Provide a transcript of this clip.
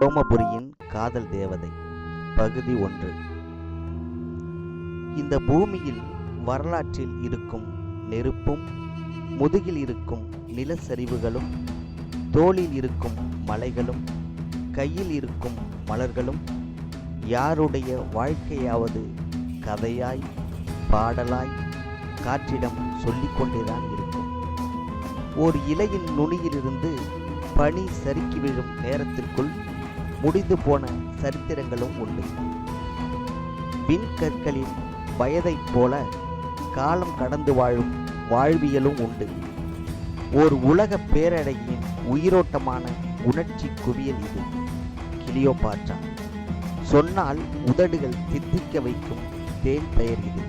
ரோமபுரியின் காதல் தேவதை பகுதி 1. இந்த பூமியில் வரலாற்றில் இருக்கும் நெருப்பும், முதுகில் இருக்கும் நிலச்சரிவுகளும், தோளில் இருக்கும் மலைகளும், கையில் இருக்கும் மலர்களும் யாருடைய வாழ்க்கையாவது கதையாய் பாடலாய் காற்றிடம் சொல்லிக்கொண்டேதான் இருக்கும். ஓர் இலையின் நுனியிலிருந்து பனி சறுக்கி விழும் நேரத்திற்குள் முடிந்து போன சரித்திரங்களும் உண்டு. விண்கற்களின் வயதைப் போல காலம் கடந்து வாழும் வாழ்வியலும் உண்டு. ஓர் உலக பேரழகியின் உயிரோட்டமான உணர்ச்சி குவியல் இது கிளியோபாட்ரா. சொன்னால் உதடுகள் தித்திக்க வைக்கும் தேன் பெயர் இது.